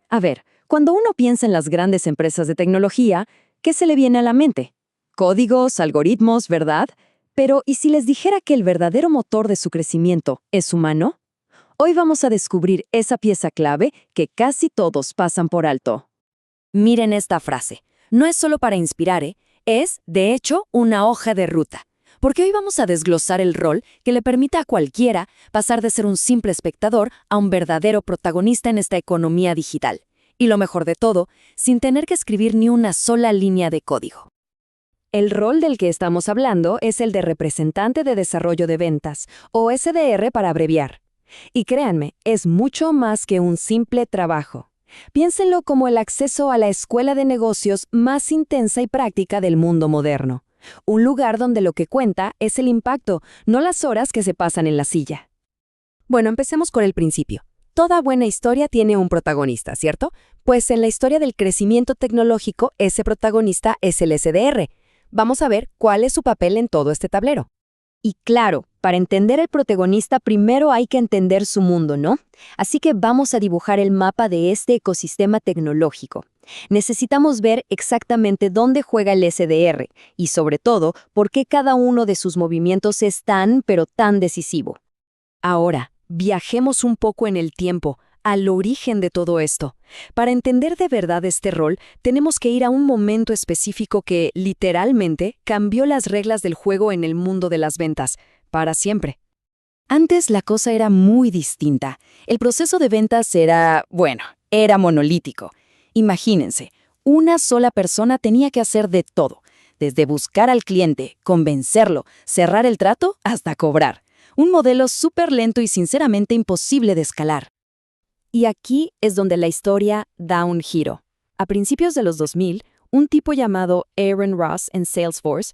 A ver, cuando uno piensa en las grandes empresas de tecnología, ¿qué se le viene a la mente? Códigos, algoritmos, ¿verdad? Pero, ¿y si les dijera que el verdadero motor de su crecimiento es humano? Hoy vamos a descubrir esa pieza clave que casi todos pasan por alto. Miren esta frase. No es solo para inspirar, es, de hecho, una hoja de ruta. Porque hoy vamos a desglosar el rol que le permita a cualquiera pasar de ser un simple espectador a un verdadero protagonista en esta economía digital. Y lo mejor de todo, sin tener que escribir ni una sola línea de código. El rol del que estamos hablando es el de representante de desarrollo de ventas, o SDR para abreviar. Y créanme, es mucho más que un simple trabajo. Piénsenlo como el acceso a la escuela de negocios más intensa y práctica del mundo moderno. Un lugar donde lo que cuenta es el impacto, no las horas que se pasan en la silla. Bueno, empecemos por el principio. Toda buena historia tiene un protagonista, ¿cierto? Pues en la historia del crecimiento tecnológico, ese protagonista es el SDR. Vamos a ver cuál es su papel en todo este tablero. Y claro, para entender el protagonista primero hay que entender su mundo, ¿no? Así que vamos a dibujar el mapa de este ecosistema tecnológico. Necesitamos ver exactamente dónde juega el SDR y sobre todo por qué cada uno de sus movimientos es tan, pero tan decisivo. Ahora, viajemos un poco en el tiempo, al origen de todo esto. Para entender de verdad este rol, tenemos que ir a un momento específico que, literalmente, cambió las reglas del juego en el mundo de las ventas, para siempre. Antes la cosa era muy distinta. El proceso de ventas era monolítico. Imagínense, una sola persona tenía que hacer de todo, desde buscar al cliente, convencerlo, cerrar el trato, hasta cobrar. Un modelo súper lento y sinceramente imposible de escalar. Y aquí es donde la historia da un giro. A principios de los 2000, un tipo llamado Aaron Ross en Salesforce,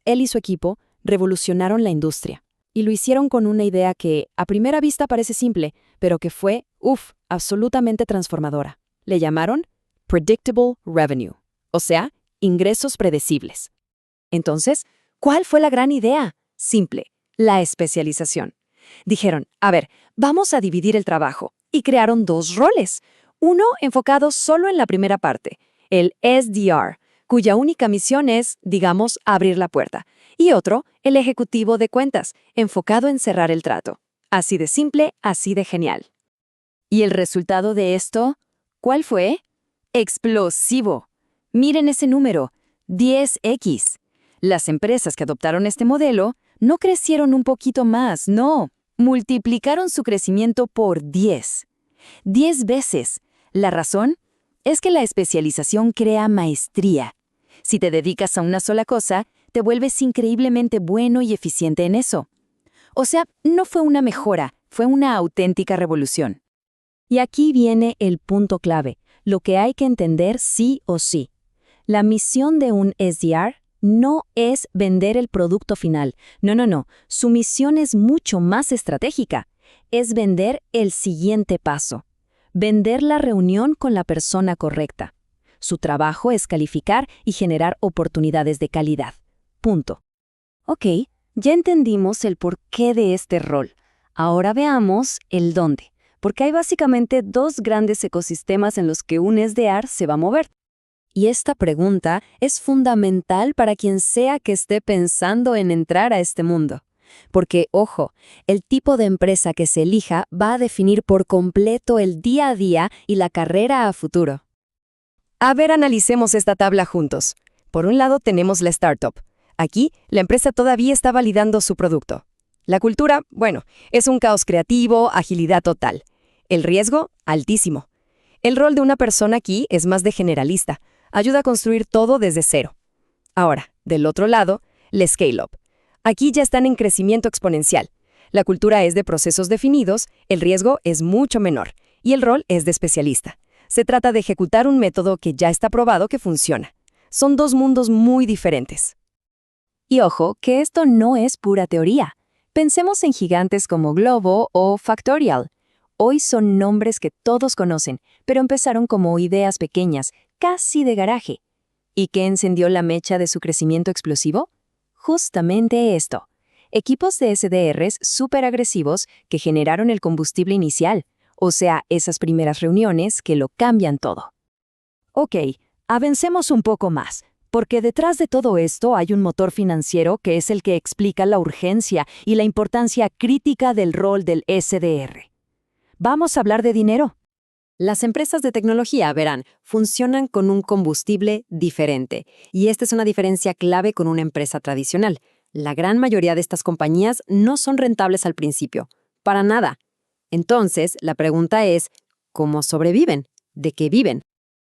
él y su equipo revolucionaron la industria. Y lo hicieron con una idea que, a primera vista parece simple, pero que fue, absolutamente transformadora. Le llamaron Predictable Revenue, o sea, ingresos predecibles. Entonces, ¿cuál fue la gran idea? Simple, la especialización. Dijeron, vamos a dividir el trabajo, y crearon dos roles. Uno enfocado solo en la primera parte, el SDR, cuya única misión es, abrir la puerta. Y otro, el ejecutivo de cuentas, enfocado en cerrar el trato. Así de simple, así de genial. ¿Y el resultado de esto? ¿Cuál fue? ¡Explosivo! Miren ese número, 10x. Las empresas que adoptaron este modelo no crecieron un poquito más, no. Multiplicaron su crecimiento por 10. 10 veces. ¿La razón? Es que la especialización crea maestría. Si te dedicas a una sola cosa, te vuelves increíblemente bueno y eficiente en eso. O sea, no fue una mejora, fue una auténtica revolución. Y aquí viene el punto clave, lo que hay que entender sí o sí. La misión de un SDR no es vender el producto final. No. Su misión es mucho más estratégica. Es vender el siguiente paso. Vender la reunión con la persona correcta. Su trabajo es calificar y generar oportunidades de calidad. Punto. Ok, ya entendimos el porqué de este rol. Ahora veamos el dónde. Porque hay básicamente dos grandes ecosistemas en los que un SDR se va a mover. Y esta pregunta es fundamental para quien sea que esté pensando en entrar a este mundo. Porque, ojo, el tipo de empresa que se elija va a definir por completo el día a día y la carrera a futuro. Analicemos esta tabla juntos. Por un lado tenemos la startup. Aquí, la empresa todavía está validando su producto. La cultura, es un caos creativo, agilidad total. El riesgo, altísimo. El rol de una persona aquí es más de generalista. Ayuda a construir todo desde cero. Ahora, del otro lado, la scale-up. Aquí ya están en crecimiento exponencial. La cultura es de procesos definidos, el riesgo es mucho menor y el rol es de especialista. Se trata de ejecutar un método que ya está probado que funciona. Son dos mundos muy diferentes. Y ojo, que esto no es pura teoría. Pensemos en gigantes como Globo o Factorial. Hoy son nombres que todos conocen, pero empezaron como ideas pequeñas, casi de garaje. ¿Y qué encendió la mecha de su crecimiento explosivo? Justamente esto. Equipos de SDRs súper agresivos que generaron el combustible inicial, o sea, esas primeras reuniones que lo cambian todo. Ok, avancemos un poco más, porque detrás de todo esto hay un motor financiero que es el que explica la urgencia y la importancia crítica del rol del SDR. ¿Vamos a hablar de dinero? Las empresas de tecnología, verán, funcionan con un combustible diferente, y esta es una diferencia clave con una empresa tradicional. La gran mayoría de estas compañías no son rentables al principio, para nada. Entonces, la pregunta es, ¿cómo sobreviven? ¿De qué viven?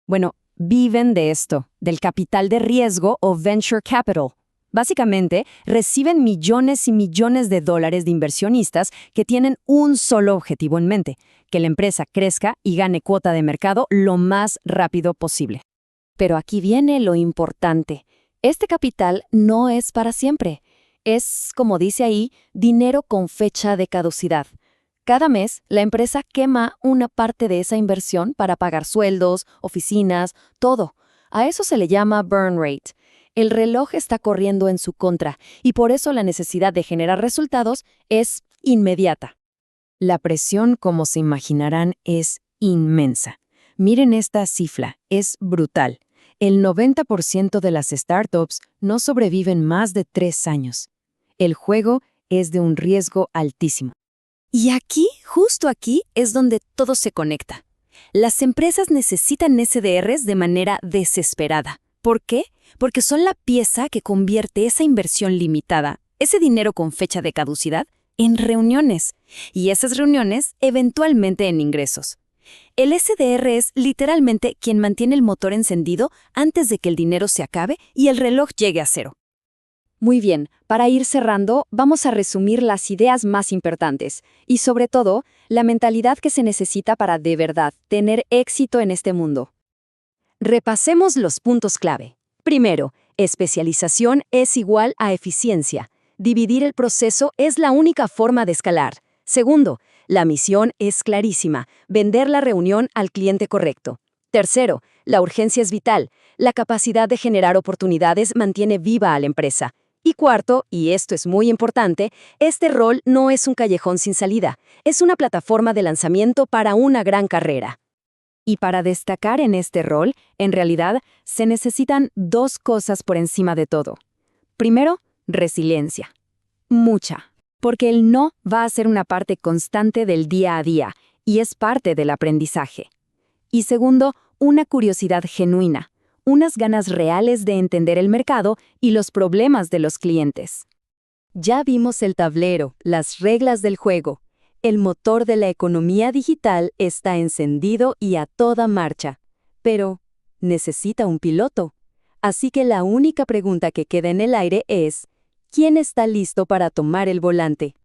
Bueno, viven de esto, del capital de riesgo o venture capital. Básicamente, reciben millones y millones de dólares de inversionistas que tienen un solo objetivo en mente, que la empresa crezca y gane cuota de mercado lo más rápido posible. Pero aquí viene lo importante. Este capital no es para siempre. Es, como dice ahí, dinero con fecha de caducidad. Cada mes, la empresa quema una parte de esa inversión para pagar sueldos, oficinas, todo. A eso se le llama burn rate. El reloj está corriendo en su contra y por eso la necesidad de generar resultados es inmediata. La presión, como se imaginarán, es inmensa. Miren esta cifra, es brutal. El 90% de las startups no sobreviven más de 3 años. El juego es de un riesgo altísimo. Y aquí, justo aquí, es donde todo se conecta. Las empresas necesitan SDRs de manera desesperada. ¿Por qué? Porque son la pieza que convierte esa inversión limitada, ese dinero con fecha de caducidad, en reuniones. Y esas reuniones, eventualmente en ingresos. El SDR es literalmente quien mantiene el motor encendido antes de que el dinero se acabe y el reloj llegue a cero. Muy bien, para ir cerrando, vamos a resumir las ideas más importantes y, sobre todo, la mentalidad que se necesita para de verdad tener éxito en este mundo. Repasemos los puntos clave. Primero, especialización es igual a eficiencia. Dividir el proceso es la única forma de escalar. Segundo, la misión es clarísima, vender la reunión al cliente correcto. Tercero, la urgencia es vital. La capacidad de generar oportunidades mantiene viva a la empresa. Y cuarto, y esto es muy importante, este rol no es un callejón sin salida, es una plataforma de lanzamiento para una gran carrera. Y para destacar en este rol, en realidad, se necesitan 2 cosas por encima de todo. Primero, resiliencia. Mucha. Porque el no va a ser una parte constante del día a día y es parte del aprendizaje. Y segundo, una curiosidad genuina. Unas ganas reales de entender el mercado y los problemas de los clientes. Ya vimos el tablero, las reglas del juego. El motor de la economía digital está encendido y a toda marcha. Pero necesita un piloto. Así que la única pregunta que queda en el aire es, ¿quién está listo para tomar el volante?